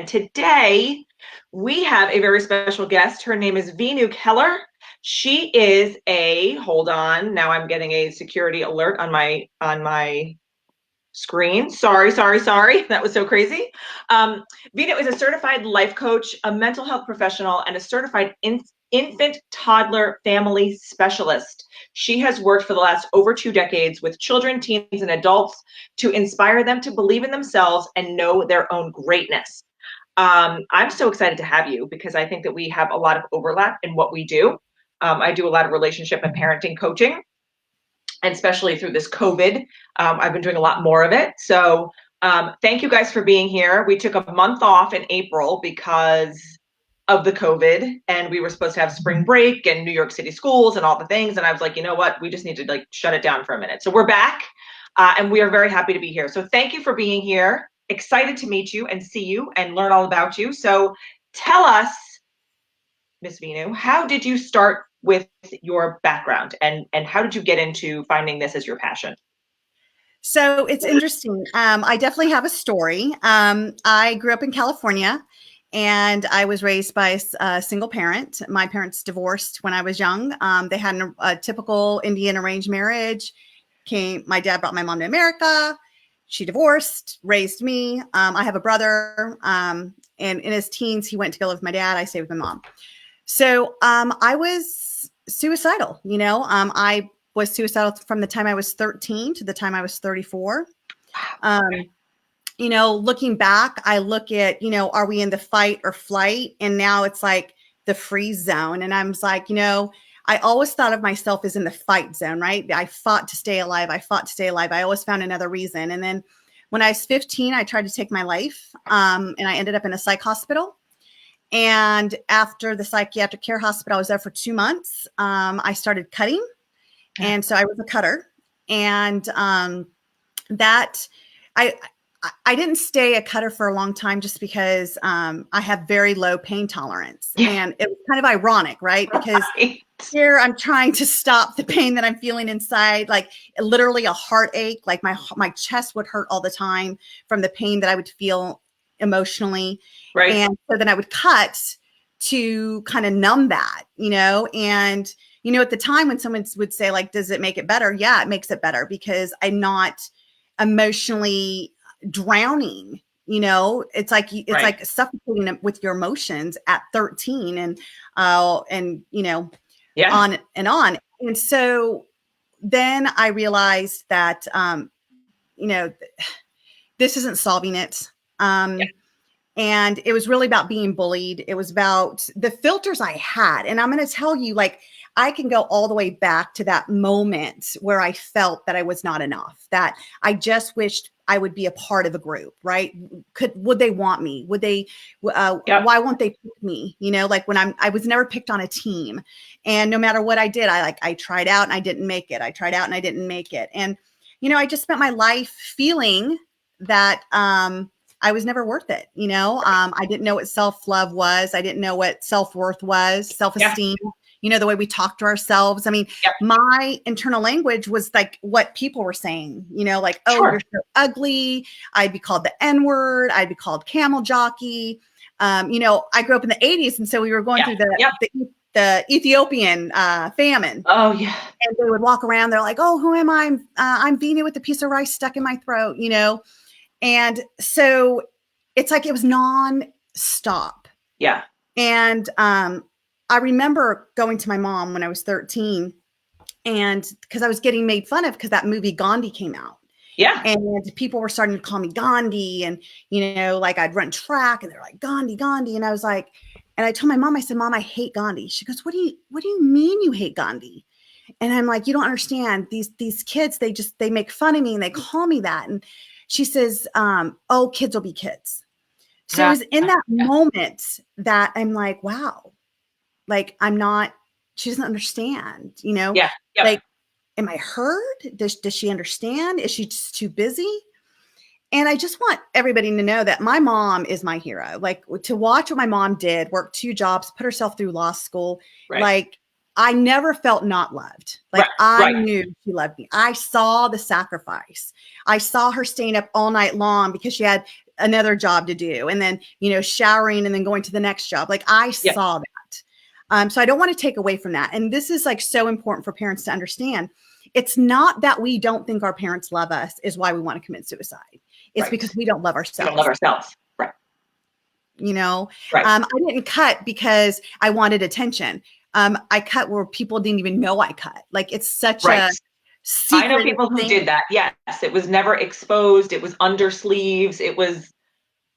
And today we have a very special guest. Her name is Veenu Keller. She is hold on, now I'm getting a security alert on my screen. Sorry. That was so crazy. Veenu is a certified life coach, a mental health professional, and a certified infant toddler family specialist. She has worked for the last over 2 decades with children, teens, and adults to inspire them to believe in themselves and know their own greatness. I'm so excited to have you because I think that we have a lot of overlap in what we do. I do a lot of relationship and parenting coaching, and especially through this COVID, I've been doing a lot more of it. So thank you guys for being here. We took a month off in April because of the COVID, and we were supposed to have spring break and New York City schools and all the things. And I was like, you know what? We just need to shut it down for a minute. So we're back, and we are very happy to be here. So thank you for being here. Excited to meet you and see you and learn all about you. So tell us, Miss Veenu, how did you start with your background, and how did you get into finding this as your passion? So it's interesting. I definitely have a story. I grew up in California, and I was raised by a single parent. My parents divorced when I was young. They had a typical Indian arranged marriage. My dad brought my mom to America. She divorced, raised me. I have a brother, and in his teens, he went to go live with my dad. I stayed with my mom. So I was suicidal. I was suicidal from the time I was 13 to the time I was 34. Looking back, I look at, are we in the fight or flight? And now it's like the freeze zone. And I'm like, I always thought of myself as in the fight zone, right? I fought to stay alive. I always found another reason. And then when I was 15, I tried to take my life, and I ended up in a psych hospital. And after the psychiatric care hospital, I was there for 2 months. I started cutting. And so I was a cutter, and that I didn't stay a cutter for a long time just because I have very low pain tolerance. Yeah. And it was kind of ironic, right? Because here I'm trying to stop the pain that I'm feeling inside, like literally a heartache, like my chest would hurt all the time from the pain that I would feel emotionally. Right. And so then I would cut to kind of numb that, and at the time when someone would say, like, does it make it better? Yeah, it makes it better because I'm not emotionally drowning. It's like right. Like suffocating with your emotions at 13 and yeah. On and on. And so then I realized that, this isn't solving it. Yeah. And it was really about being bullied. It was about the filters I had. And I'm going to tell you, I can go all the way back to that moment where I felt that I was not enough, that I just wished I would be a part of a group, right? Would they want me? Would they, why won't they pick me? When I was never picked on a team, and no matter what I did, I tried out and I didn't make it. I tried out and I didn't make it. And, I just spent my life feeling that, I was never worth it. I didn't know what self-love was. I didn't know what self-worth was, self-esteem. Yeah. The way we talk to ourselves. I mean, my internal language was like what people were saying, oh, sure. You're so ugly. I'd be called the N-word. I'd be called camel jockey. I grew up in the 80s. And so we were going through the Ethiopian famine. Oh, yeah. And they would walk around. They're like, oh, who am I? I'm Veenu with a piece of rice stuck in my throat, And so it's like it was non-stop. Yeah. And I remember going to my mom when I was 13, and because I was getting made fun of because that movie Gandhi came out. Yeah. And people were starting to call me Gandhi, and, I'd run track and they're like, Gandhi. And I was like, and I told my mom, I said, Mom, I hate Gandhi. She goes, what do you mean you hate Gandhi? And I'm like, you don't understand. These kids, they make fun of me and they call me that. And she says, oh, kids will be kids. So it was in that moment that I'm like, wow. She doesn't understand, Yeah. Like, am I heard? Does she understand? Is she just too busy? And I just want everybody to know that my mom is my hero. To watch what my mom did, work 2 jobs, put herself through law school. Right. I never felt not loved. I knew she loved me. I saw the sacrifice. I saw her staying up all night long because she had another job to do, and then, showering and then going to the next job. Like I Yeah. saw that. So I don't want to take away from that. And this is like so important for parents to understand. It's not that we don't think our parents love us is why we want to commit suicide. It's Right. because we don't love We don't love ourselves. ourselves. Right. Right. I didn't cut because I wanted attention. I cut where people didn't even know I cut. Like it's such Right. a I know secretive people who thing. did that. Yes. It was never exposed. It was under sleeves. It was,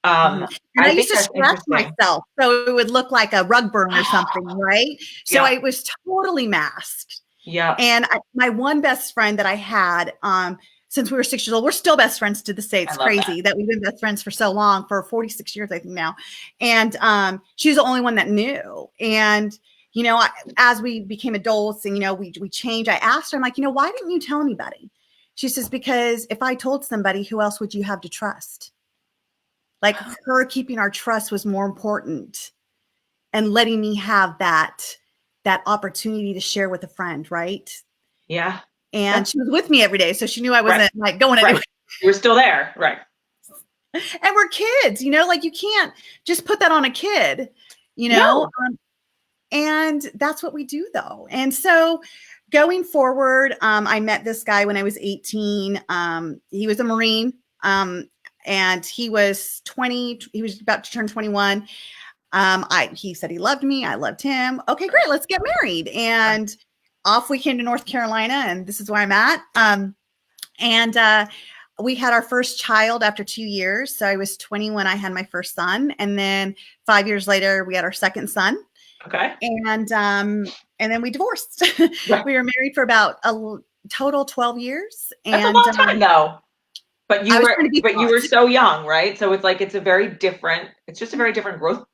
Mhm. And I I used think to that's scratch interesting. myself so it would look like a rug burn or something, right? So Yeah. I was totally masked. Yeah. And my one best friend that I had, since we were 6 years old, we're still best friends to this day. I It's love that. crazy that we've been best friends for so long, for 46 years, I think now. And she was the only one that knew. And, as we became adults and, we changed, I asked her, I'm like, why didn't you tell anybody? She says, because if I told somebody, who else would you have to trust? Like her keeping our trust was more important and letting me have that opportunity to share with a friend, right? Yeah. And That's she was with me every day, so she knew I right. wasn't like going Right. anywhere. You were still there. Right. And we're kids, like you can't just put that on a kid, No. and that's what we do though. And so going forward, I met this guy when I was 18. He was a Marine, and he was 20. He was about to turn 21. He said he loved me. I loved him. Okay, great. Let's get married. And off we came to North Carolina, and this is where I'm at. And we had our first child after 2 years. So I was 20 when I had my first son, and then 5 years later we had our second son. Okay. And then we divorced. Right. We were married for about a total 12 years, That's a and long time though. But I you was were trying to be but you smart. were so young, right? So it's like it's just a very different growth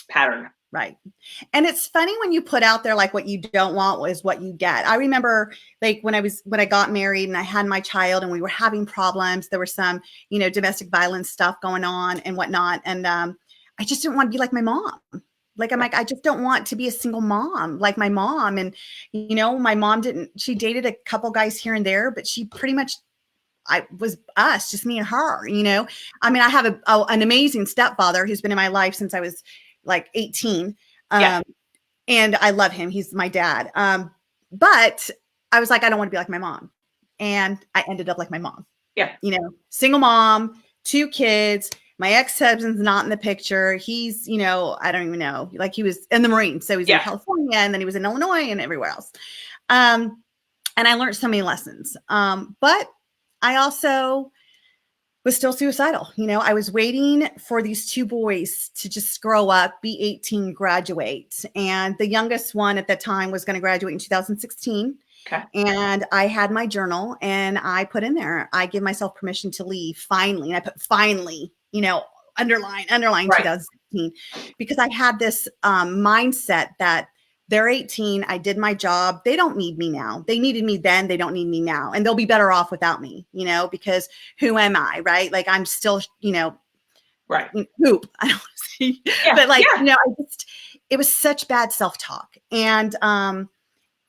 pattern. Right. And it's funny when you put out there like what you don't want is what you get. I remember like when I got married and I had my child and we were having problems, there was some, domestic violence stuff going on and whatnot. And I just didn't want to be like my mom. Like I'm like, I just don't want to be a single mom like my mom. And my mom she dated a couple guys here and there, but she pretty much I was us, just me and her, I mean, I have an amazing stepfather who's been in my life since I was like 18. Yeah. And I love him. He's my dad. But I was like, I don't want to be like my mom. And I ended up like my mom, Yeah. Single mom, 2 kids. My ex-husband's not in the picture. He's, I don't even know, like he was in the Marines. So he's in California, and then he was in Illinois and everywhere else. And I learned so many lessons. But I also was still suicidal. I was waiting for these 2 boys to just grow up, be 18, graduate. And the youngest one at that time was going to graduate in 2016. Okay. And I had my journal and I put in there, I give myself permission to leave finally. And I put finally, underline right. 2016, because I had this mindset that they're 18. I did my job. They don't need me now. They needed me then. They don't need me now. And they'll be better off without me, because who am I? Right. Like I'm still, right. Poop. I don't want to see, but like, it was such bad self-talk.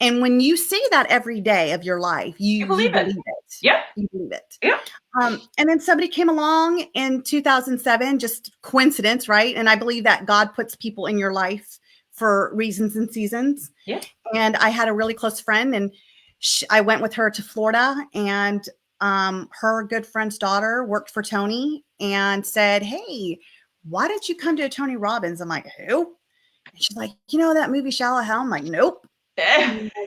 And when you say that every day of your life, you believe it. Yeah. You believe it. Yeah. And then somebody came along in 2007, just coincidence, right? And I believe that God puts people in your life for reasons and seasons. Yeah. And I had a really close friend, and I went with her to Florida, and her good friend's daughter worked for Tony and said, hey, why don't you come to a Tony Robbins? I'm like, who? And she's like, that movie Shallow Hell? I'm like, nope.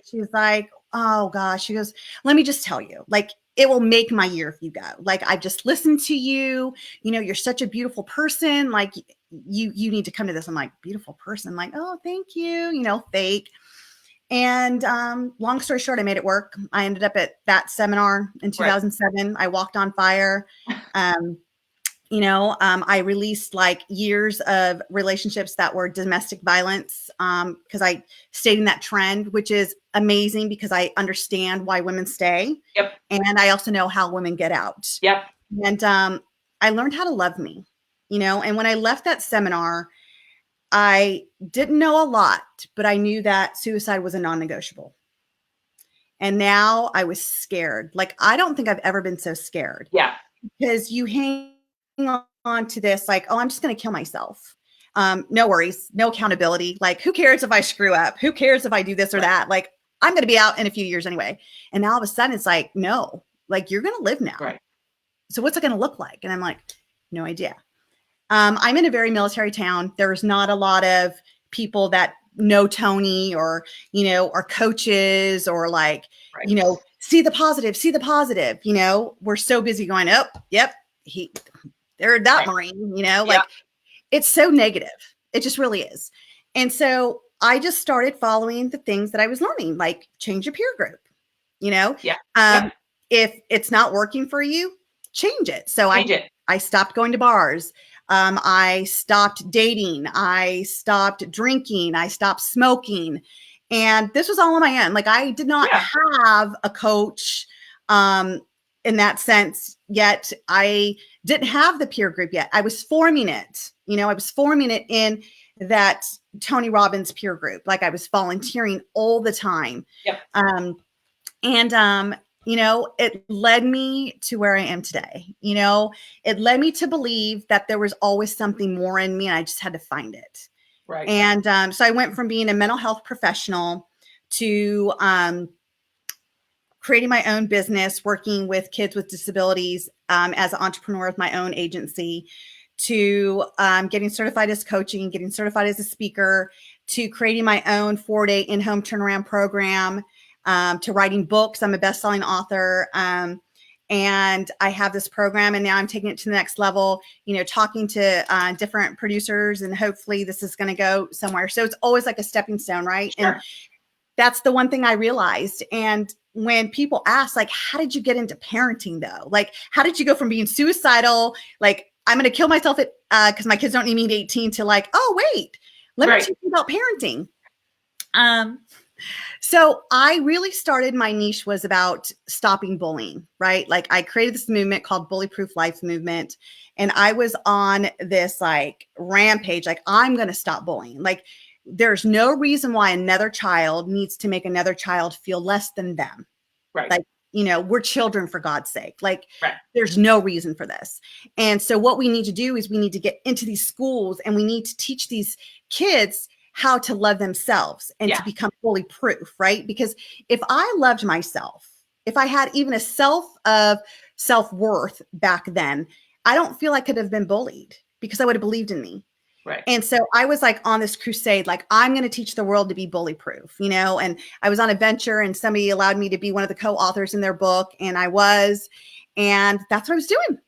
She's like, oh gosh. She goes, let me just tell you, like, it will make my year if you go. Like, I've just listened to you, you're such a beautiful person. Like you need to come to this. I'm like, beautiful person. I'm like, oh, thank you, fake. And long story short, I made it work. I ended up at that seminar in 2007. Right. I walked on fire. I released like years of relationships that were domestic violence, because I stayed in that trend, which is amazing because I understand why women stay. Yep. And I also know how women get out. Yep. And I learned how to love me, and when I left that seminar, I didn't know a lot, but I knew that suicide was a non-negotiable. And now I was scared. Like, I don't think I've ever been so scared. Yeah. Because you hang on on to this, like, oh, I'm just going to kill myself. No worries, no accountability. Like, who cares if I screw up? Who cares if I do this or Right. that? Like, I'm going to be out in a few years anyway. And now all of a sudden it's like, no, like you're going to live now. Right. So what's it going to look like? And I'm like, no idea. I'm in a very military town. There's not a lot of people that know Tony or, are coaches or like, Right. see the positive, see the positive, we're so busy going, oh, yep, they're that Right. Marine, Yeah. like it's so negative. It just really is. And so I just started following the things that I was learning, like change your peer group, you know, Yeah. um, Yep. if it's not working for you, change it. So Change it. I stopped going to bars. I stopped dating. I stopped drinking. I stopped smoking. And this was all on my own. Like I did not Yeah. have a coach in that sense yet. I didn't have the peer group yet. I was forming it. I was forming it in that Tony Robbins peer group. Like I was volunteering all the time. Yep. And it led me to where I am today. It led me to believe that there was always something more in me and I just had to find it. Right. And so I went from being a mental health professional to creating my own business, working with kids with disabilities as an entrepreneur with my own agency, to getting certified as coaching, getting certified as a speaker, to creating my own 4-day in-home turnaround program, to writing books. I'm a best-selling author. And I have this program and now I'm taking it to the next level, talking to different producers and hopefully this is going to go somewhere. So it's always like a stepping stone, right? Sure. And that's the one thing I realized. And when people ask, like, how did you get into parenting though? Like, how did you go from being suicidal, like, I'm going to kill myself because my kids don't need me at 18 to like, oh, wait, let me Right. teach you about parenting. So I really started, my niche was about stopping bullying, right? Like I created this movement called Bully Proof Life Movement. And I was on this like rampage, like I'm going to stop bullying. Like there's no reason why another child needs to make another child feel less than them. Right. Like, we're children for God's sake. Like Right. there's no reason for this. And so what we need to do is we need to get into these schools and we need to teach these kids how to love themselves and to become fully proof, right? Because if I loved myself, if I had even a self-worth back then, I don't feel I could have been bullied because I would have believed in me. Right. And so I was like on this crusade, like I'm going to teach the world to be bully proof, and I was on a venture and somebody allowed me to be one of the co-authors in their book. And and that's what I was doing.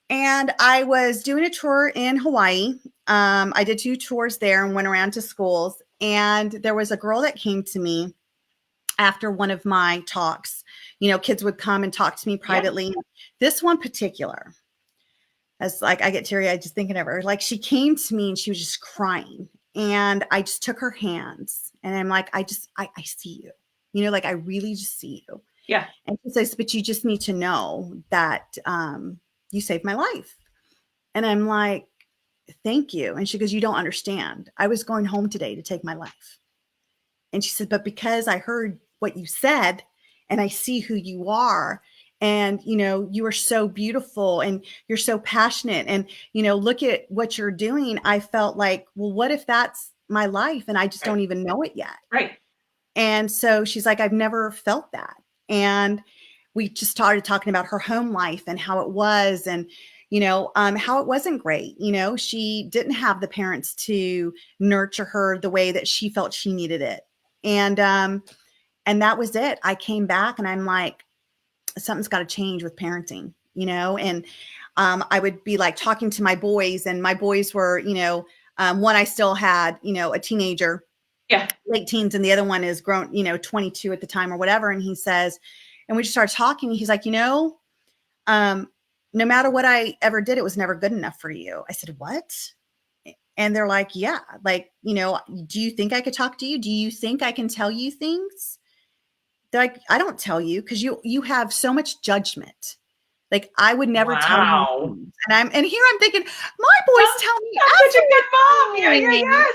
And I was doing a tour in Hawaii. I did 2 tours there and went around to schools. And there was a girl that came to me after one of my talks. Kids would come and talk to me privately. Yeah. This one particular, as like I get teary-eyed just thinking of her. Like she came to me and she was just crying. And I just took her hands and I'm like, I see you. Like I really just see you. Yeah. And she says, but you just need to know that you saved my life. And I'm like, thank you. And she goes, you don't understand. I was going home today to take my life. And she said, but because I heard what you said and I see who you are, and, you are so beautiful and you're so passionate and, look at what you're doing. I felt like, well, what if that's my life and I just don't even know it yet? Right. And so she's like, I've never felt that. And we just started talking about her home life and how it was and, how it wasn't great. She didn't have the parents to nurture her the way that she felt she needed it. And that was it. I came back and I'm like, something's got to change with parenting, and I would be like talking to my boys and my boys were, one, I still had, a teenager, late teens, and the other one is grown, 22 at the time or whatever. And he says, and we just started talking. He's like, no matter what I ever did, it was never good enough for you. I said, what? And they're like, yeah, like, do you think I could talk to you? Do you think I can tell you things? They're like, I don't tell you because you have so much judgment. Like I would never tell you things. And here I'm thinking, my boys tell me I'm such a good mom. Yeah, yes.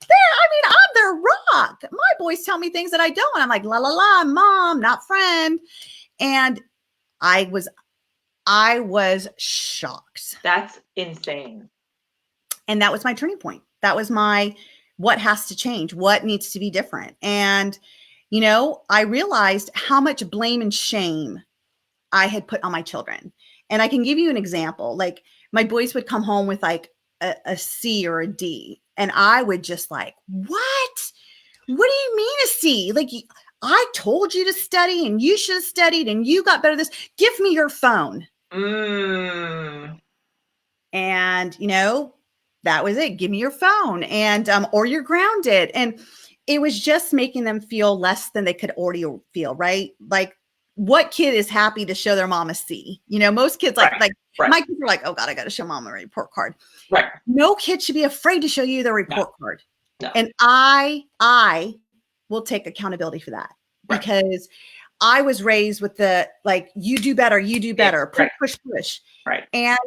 I'm their rock. My boys tell me things that I don't. I'm like, la, la, la, mom, not friend. And I was I was shocked. That's insane. And that was my turning point. That was my what has to change, what needs to be different. And, I realized how much blame and shame I had put on my children. And I can give you an example. Like my boys would come home with like a C or a D. And I would just like, what? What do you mean a C? Like, I told you to study and you should have studied and you got better at this. Give me your phone. Mm. And, that was it. Give me your phone and, or you're grounded. And it was just making them feel less than they could already feel, right? Like, what kid is happy to show their mom a C? Most kids Right. Right. my kids are like, oh God, I got to show mom a report card. Right. No kid should be afraid to show you the report card. No. And I will take accountability for that because I was raised with the, like, you do better, push. Right. And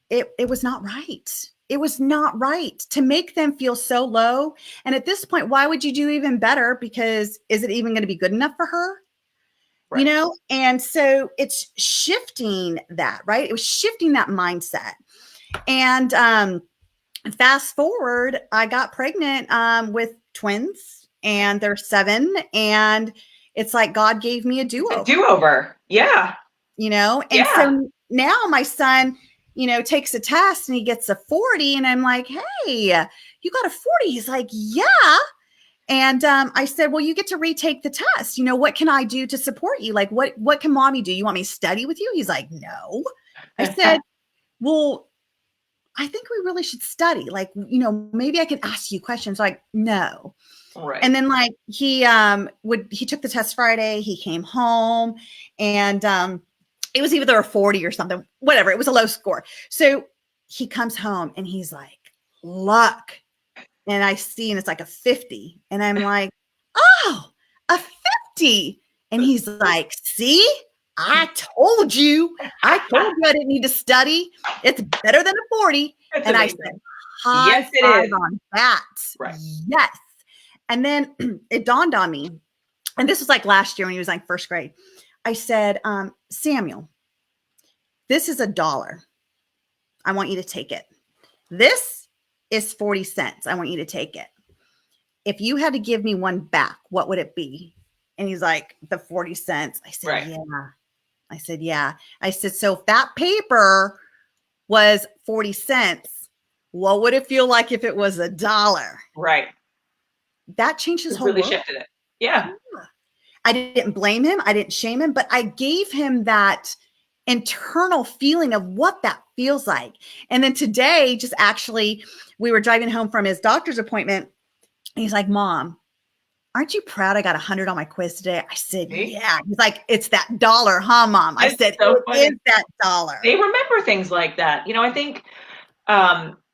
it was not right. It was not right to make them feel so low. And at this point, why would you do even better? Because is it even going to be good enough for her? Right. And so it's shifting that, right? It was shifting that mindset. And fast forward, I got pregnant with twins and they're 7. And it's like God gave me a do-over. A do-over. Yeah. And so now my son, takes a test and he gets a 40. And I'm like, hey, you got a 40. He's like, yeah. And I said, well, you get to retake the test. What can I do to support you? Like, what can mommy do? You want me to study with you? He's like, no. I said, well, I think we really should study. Like, maybe I can ask you questions. Like, no. Right. And then like he took the test Friday. He came home and it was either a 40 or something, whatever. It was a low score. So he comes home and he's like, look. And I see, and it's like a 50. And I'm like, oh, a 50. And he's like, see, I told you I didn't need to study. It's better than a 40. That's and amazing. I said, high five on that. Right. Yes. And then it dawned on me, and this was like last year when he was like first grade. I said, Samuel, this is $1. I want you to take it. This is 40 cents. I want you to take it. If you had to give me one back, what would it be? And he's like, the 40 cents. I said, yeah. I said, yeah. I said, so if that paper was 40 cents, what would it feel like if it was $1? Right. That changed his whole really world. Shifted it. Yeah. I didn't blame him. I didn't shame him, but I gave him that internal feeling of what that feels like. And then today, just actually, we were driving home from his doctor's appointment. And he's like, Mom, aren't you proud I got 100 on my quiz today? I said, yeah. He's like, it's that $1, huh, Mom? I said, so it is that $1. They remember things like that. I think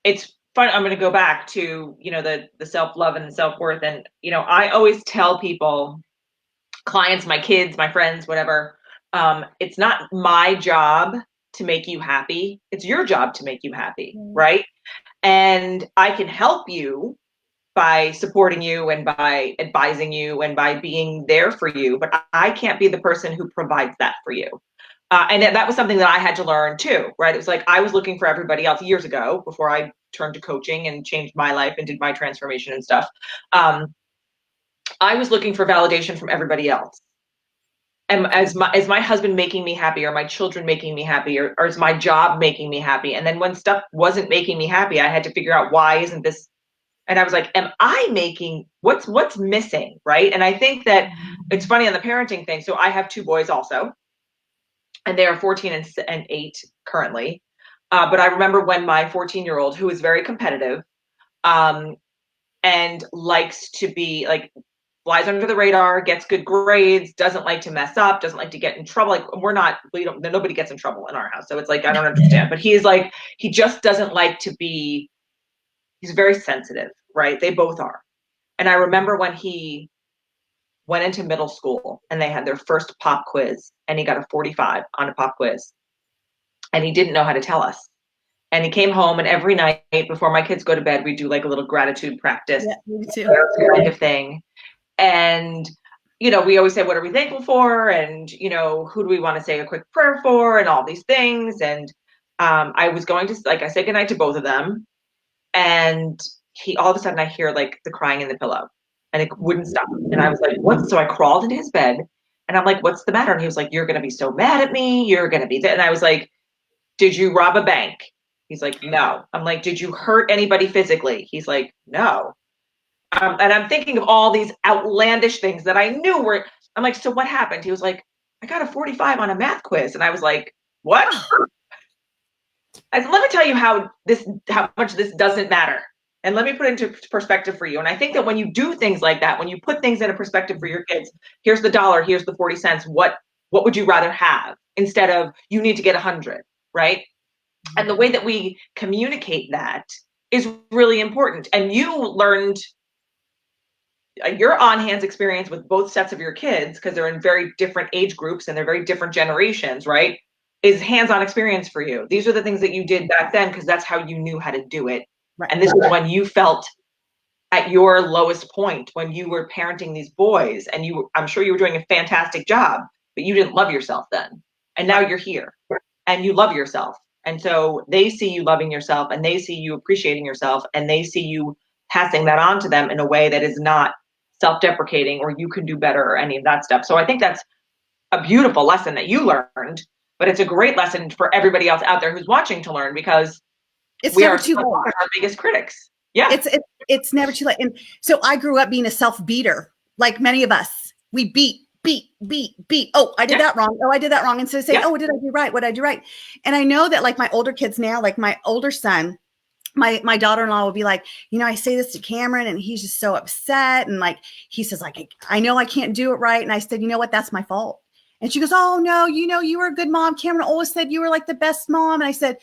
it's fun. I'm going to go back to, the self-love and self-worth. And, I always tell people, clients, my kids, my friends, whatever, it's not my job to make you happy. It's your job to make you happy, right? And I can help you by supporting you and by advising you and by being there for you, but I can't be the person who provides that for you. And that was something that I had to learn too, right? It was like I was looking for everybody else years ago before I turned to coaching and changed my life and did my transformation and stuff. I was looking for validation from everybody else. And is my husband making me happy, or my children making me happy, or is my job making me happy? And then when stuff wasn't making me happy, I had to figure out, why isn't this? And I was like, am I making what's missing? Right. And I think that it's funny on the parenting thing. So I have 2 boys also, and they are 14 and 8 currently. But I remember when my 14-year-old, who is very competitive, and likes to be like, flies under the radar, gets good grades, doesn't like to mess up, doesn't like to get in trouble. Like nobody gets in trouble in our house. So it's like, I don't understand, but he just doesn't like to be, he's very sensitive, right? They both are. And I remember when he went into middle school and they had their first pop quiz and he got a 45 on a pop quiz and he didn't know how to tell us. And he came home, and every night before my kids go to bed, we do like a little gratitude practice, me too. kind of thing. And we always say, what are we thankful for? And, who do we want to say a quick prayer for and all these things. And I was going to, like, I said goodnight to both of them. And all of a sudden I hear like the crying in the pillow and it wouldn't stop. And I was like, what? So I crawled into his bed and I'm like, what's the matter? And he was like, you're going to be so mad at me. You're going to be that. And I was like, did you rob a bank? He's like, no. I'm like, did you hurt anybody physically? He's like, no. And I'm thinking of all these outlandish things that I knew were, I'm like, so what happened? He was like, I got a 45 on a math quiz. And I was like, what? I said, let me tell you how much this doesn't matter. And let me put it into perspective for you. And I think that when you do things like that, when you put things into perspective for your kids, here's the dollar, here's the 40 cents. What would you rather have instead of you need to get 100, right? And the way that we communicate that is really important. And you learned your on-hands experience with both sets of your kids, because they're in very different age groups and they're very different generations, right? Is hands-on experience for you. These are the things that you did back then because that's how you knew how to do it. Right. And this is when you felt at your lowest point, when you were parenting these boys, and I'm sure you were doing a fantastic job, but you didn't love yourself then. And now you're here and you love yourself. And so they see you loving yourself and they see you appreciating yourself and they see you passing that on to them in a way that is not self-deprecating or you can do better or any of that stuff. So I think that's a beautiful lesson that you learned, but it's a great lesson for everybody else out there who's watching to learn, because it's we never are too late. our biggest critics. Yeah. It's never too late. And so I grew up being a self-beater, like many of us. We beat. Oh, I did that wrong. Oh, I did that wrong. And so say, oh, what did I do right? What did I do right? And I know that like my older kids now, like my older son, my daughter-in-law will be like, I say this to Cameron and he's just so upset. And like, he says like, I know I can't do it right. And I said, you know what? That's my fault. And she goes, oh no, you were a good mom. Cameron always said you were like the best mom. And I said,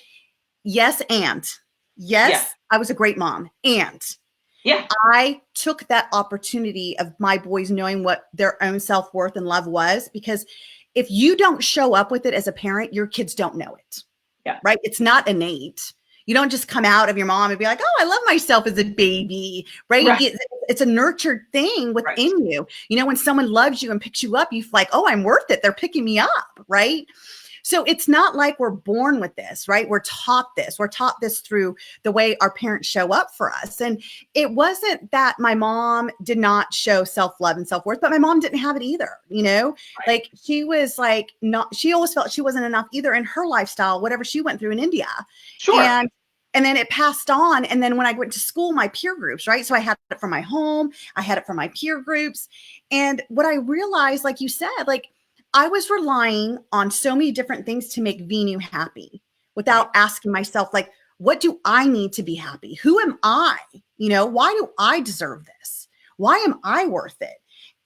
yes. And yes, I was a great mom. And I took that opportunity of my boys knowing what their own self-worth and love was, because if you don't show up with it as a parent, your kids don't know it. Yeah. Right. It's not innate. You don't just come out of your mom and be like, oh, I love myself as a baby. Right. It's a nurtured thing within you. When someone loves you and picks you up, you feel like, oh, I'm worth it. They're picking me up. Right. So it's not like we're born with this, right? We're taught this. We're taught this through the way our parents show up for us. And it wasn't that my mom did not show self-love and self-worth, but my mom didn't have it either, Like she was like, she always felt she wasn't enough either in her lifestyle, whatever she went through in India. Sure. And then it passed on. And then when I went to school, my peer groups, right? So I had it from my home. I had it from my peer groups. And what I realized, like you said, like, I was relying on so many different things to make Veenu happy without asking myself, like, what do I need to be happy? Who am I? Why do I deserve this? Why am I worth it?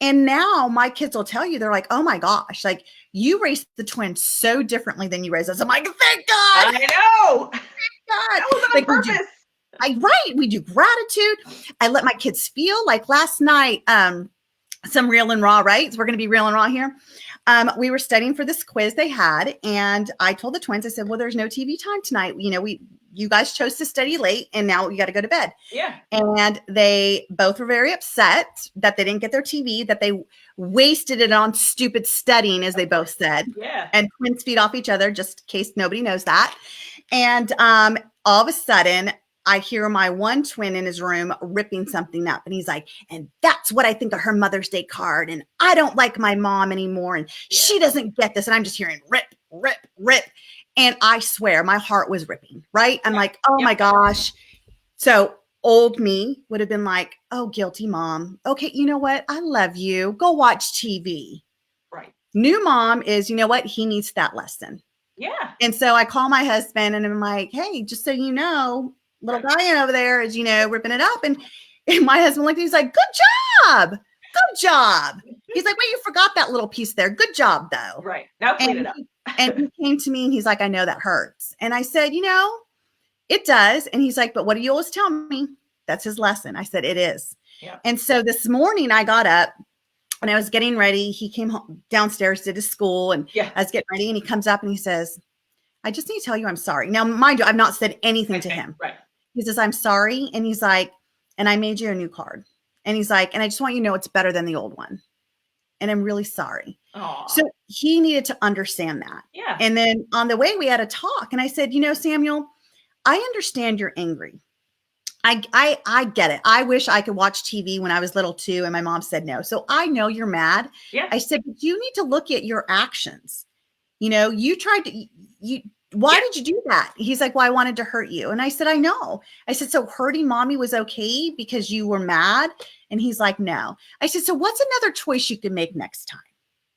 And now my kids will tell you, they're like, oh my gosh, like you raised the twins so differently than you raised us. I'm like, thank God. I know. Thank God. That was on purpose. We do gratitude. I let my kids feel like last night, some real and raw, right? So we're going to be real and raw here. We were studying for this quiz they had, and I told the twins, I said, well, there's no TV time tonight. You guys chose to study late and now you got to go to bed. Yeah. And they both were very upset that they didn't get their TV, that they wasted it on stupid studying, as they both said. Yeah. And twins feed off each other, just in case nobody knows that. And all of a sudden, I hear my one twin in his room ripping something up. And he's like, and that's what I think of her Mother's Day card. And I don't like my mom anymore. And she doesn't get this. And I'm just hearing rip, rip, rip. And I swear my heart was ripping, right? I'm like, oh my gosh. So old me would have been like, oh, guilty mom. Okay, you know what? I love you. Go watch TV. Right. New mom is, you know what? He needs that lesson. Yeah. And so I call my husband and I'm like, hey, just so you know, little guy over there is, ripping it up. And my husband looked at me, he's like, good job. Good job. He's like, wait, you forgot that little piece there. Good job, though. Right. Now clean it up. And he came to me and he's like, I know that hurts. And I said, it does. And he's like, but what do you always tell me? That's his lesson. I said, it is. Yeah. And so this morning I got up and I was getting ready. He came home downstairs, did his school, and I was getting ready. And he comes up and he says, I just need to tell you I'm sorry. Now, mind you, I've not said anything to him. Right. He says, I'm sorry. And he's like, and I made you a new card. And he's like, and I just want you to know it's better than the old one. and I'm really sorry. Aw. So he needed to understand that. Yeah. And then on the way, we had a talk, and I said, Samuel, I understand you're angry. I get it. I wish I could watch TV when I was little too, and my mom said no. So I know you're mad. Yeah. I said, but you need to look at your actions. You tried to, why Yeah. did you do that? He's like, well, I wanted to hurt you. And I said, I know. I said, so hurting mommy was okay because you were mad? And he's like, no. I said, so what's another choice you can make next time?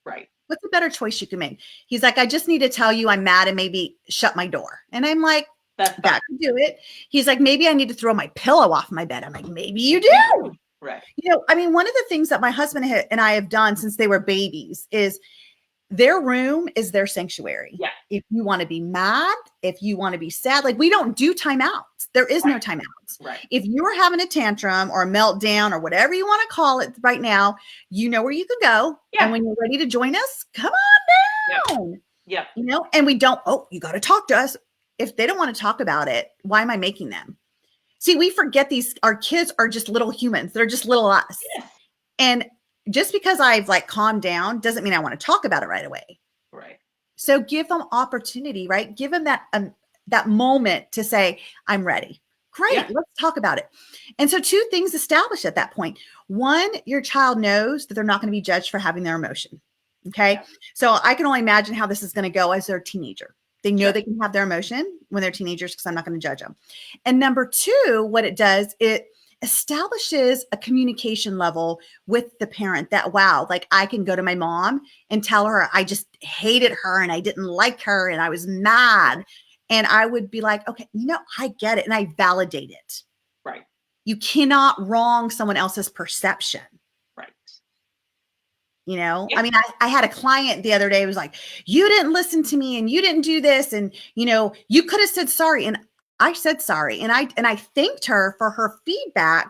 Right. What's a better choice you can make? He's like, I just need to tell you I'm mad and maybe shut my door. And I'm like, That could do it. He's like, maybe I need to throw my pillow off my bed. I'm like, maybe you do. Right. One of the things that my husband and I have done since they were babies is their room is their sanctuary. Yeah. If you want to be mad, if you want to be sad, like we don't do timeouts. There is no timeouts. Right. If you are having a tantrum or a meltdown or whatever you want to call it right now, you know where you can go. Yeah. And when you're ready to join us, come on down. Yep. And we don't, you got to talk to us. If they don't want to talk about it, why am I making them? See, we forget our kids are just little humans. They're just little us. Yes. And just because I've like calmed down doesn't mean I want to talk about it right away. Right. So give them opportunity, right? Give them that moment to say, I'm ready. Great. Let's talk about it. And so 2 things established at that point. 1, your child knows that they're not going to be judged for having their emotion. Okay. Yeah. So I can only imagine how this is going to go as they're a teenager. They know they can have their emotion when they're teenagers because I'm not going to judge them. And number 2, what it does, it establishes a communication level with the parent that, wow, like I can go to my mom and tell her I just hated her and I didn't like her and I was mad. And I would be like, okay, I get it. And I validate it. Right. You cannot wrong someone else's perception. Right. Yeah. I mean, I had a client the other day who was like, you didn't listen to me and you didn't do this. And, you could have said sorry. And I said sorry. And I thanked her for her feedback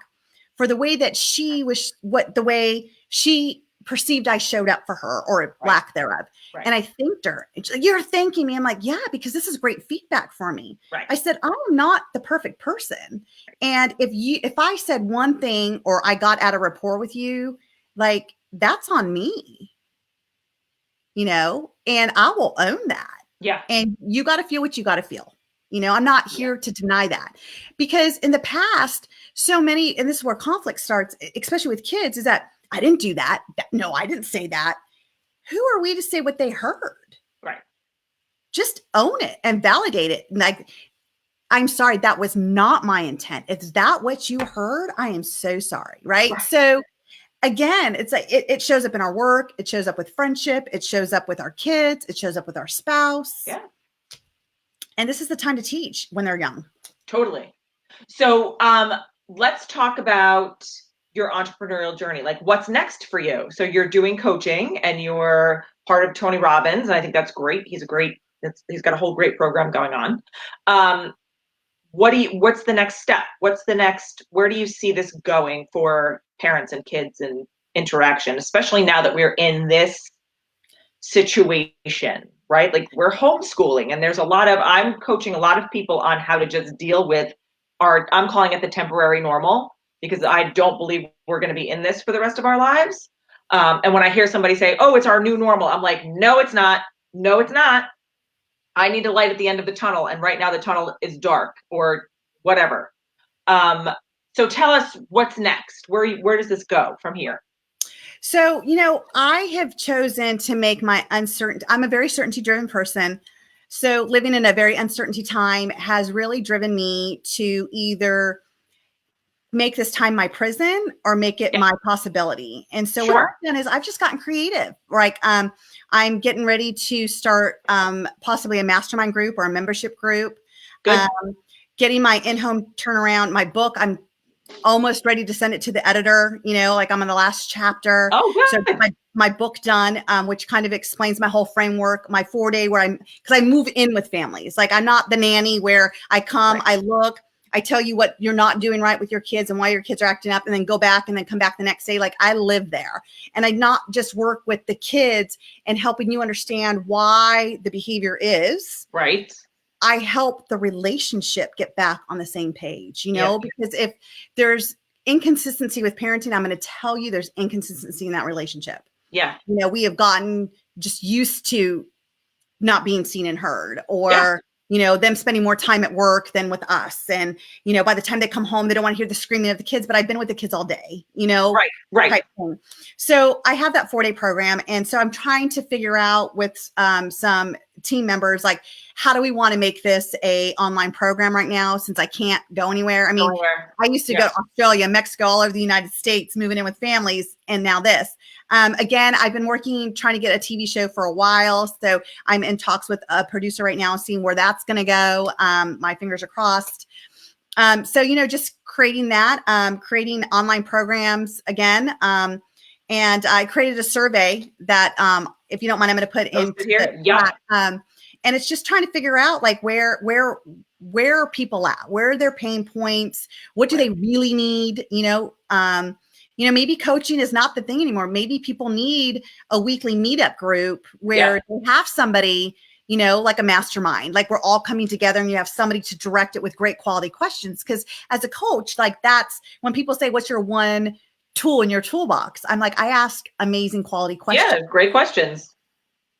for the way that the way she perceived I showed up for her or lack thereof. Right. And I thanked her. And she's like, you're thanking me. I'm like, yeah, because this is great feedback for me. Right. I said, I'm not the perfect person. And if I said one thing or I got out of rapport with you, like, that's on me, and I will own that. Yeah. And you got to feel what you got to feel. I'm not here to deny that, because in the past, so many, and this is where conflict starts, especially with kids, is that I didn't do that. No, I didn't say that. Who are we to say what they heard? Right. Just own it and validate it. Like, I'm sorry, that was not my intent. Is that what you heard? I am so sorry. Right. So again, it's like it shows up in our work. It shows up with friendship. It shows up with our kids. It shows up with our spouse. Yeah. And this is the time to teach when they're young. Totally. So let's talk about your entrepreneurial journey. Like, what's next for you? So you're doing coaching and you're part of Tony Robbins. And I think that's great. He's got a whole great program going on. What's the next step? Where do you see this going for parents and kids and interaction, especially now that we're in this situation, right? Like, we're homeschooling and I'm coaching a lot of people on how to just deal with I'm calling it the temporary normal, because I don't believe we're going to be in this for the rest of our lives. And when I hear somebody say, oh, it's our new normal, I'm like, no, it's not. No, it's not. I need a light at the end of the tunnel. And right now the tunnel is dark or whatever. So tell us what's next. Where does this go from here? So, I have chosen to make I'm a very certainty driven person. So living in a very uncertainty time has really driven me to either make this time my prison or make it my possibility. And so what I've done is I've just gotten creative. Like, I'm getting ready to start possibly a mastermind group or a membership group. Good. Getting my in-home turnaround, my book. I'm almost ready to send it to the editor, like I'm in the last chapter. Oh, good. So my book done, which kind of explains my whole framework, my 4-day because I move in with families. Like, I'm not the nanny where I come, I look, I tell you what you're not doing right with your kids and why your kids are acting up, and then go back and then come back the next day. Like, I live there, and I not just work with the kids and helping you understand why the behavior is right. I help the relationship get back on the same page, because if there's inconsistency with parenting, I'm going to tell you there's inconsistency in that relationship. Yeah. We have gotten just used to not being seen and heard, Yeah. or them spending more time at work than with us. And by the time they come home, they don't want to hear the screaming of the kids, but I've been with the kids all day, Right. Right. type thing. So I have that 4-day program, and so I'm trying to figure out with some team members, like, how do we want to make this a online program right now, since I can't go anywhere. I mean, Nowhere. I used to go Yes. to Australia, Mexico, all over the United States, moving in with families, and now this. Again, I've been trying to get a TV show for a while, so I'm in talks with a producer right now, seeing where that's going to go. My fingers are crossed. So just creating that, creating online programs again. And I created a survey that, if you don't mind, I'm going to put Posted into here. the Yep. chat. And it's just trying to figure out, like, where are people at? Where are their pain points? What do they really need? Maybe coaching is not the thing anymore. Maybe people need a weekly meetup group where they have somebody, like a mastermind, like we're all coming together and you have somebody to direct it with great quality questions. Because as a coach, like, that's when people say, what's your one tool in your toolbox? I'm like, I ask amazing quality questions. Yeah. Great questions.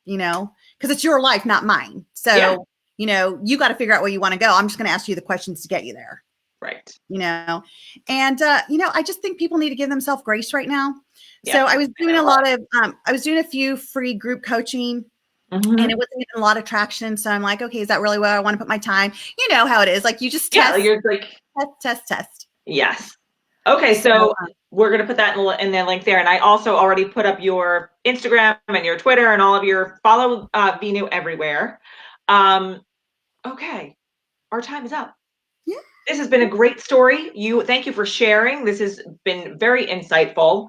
Because it's your life, not mine. So, you got to figure out where you want to go. I'm just going to ask you the questions to get you there. Right. And I just think people need to give themselves grace right now. Yeah, so I was doing I was doing a few free group coaching, mm-hmm. and it wasn't getting a lot of traction. So I'm like, okay, is that really where I want to put my time? You know how it is. Like, you just test, you're like, test. Yes. Okay. So we're going to put that in the link there. And I also already put up your Instagram and your Twitter and all of your follow Veenu everywhere. Okay. Our time is up. Yeah. This has been a great story. Thank you for sharing. This has been very insightful,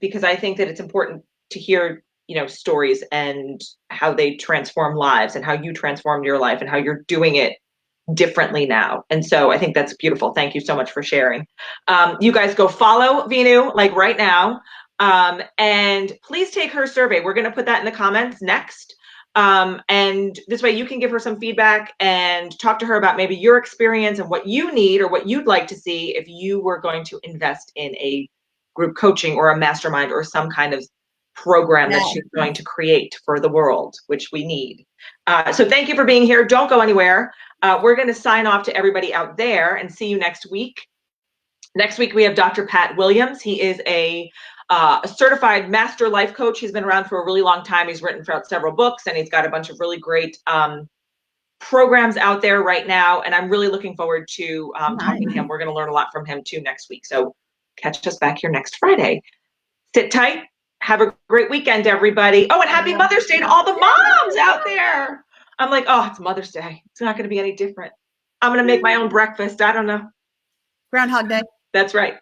because I think that it's important to hear, stories and how they transform lives, and how you transformed your life, and how you're doing it differently now. And so I think that's beautiful. Thank you so much for sharing. You guys go follow Veenu, like, right now. And please take her survey. We're going to put that in the comments next. And this way you can give her some feedback and talk to her about maybe your experience and what you need or what you'd like to see if you were going to invest in a group coaching or a mastermind or some kind of program that she's going to create for the world, which we need. So thank you for being here. Don't go anywhere. We're going to sign off to everybody out there and see you next week. Next week, we have Dr. Pat Williams. He is a certified master life coach. He's been around for a really long time. He's written several books, and he's got a bunch of really great programs out there right now. And I'm really looking forward to talking to him. We're going to learn a lot from him too next week. So catch us back here next Friday. Sit tight. Have a great weekend, everybody. Oh, and happy Mother's Day to all the moms out there. I'm like, oh, it's Mother's Day. It's not going to be any different. I'm going to make my own breakfast. I don't know. Groundhog Day. That's right.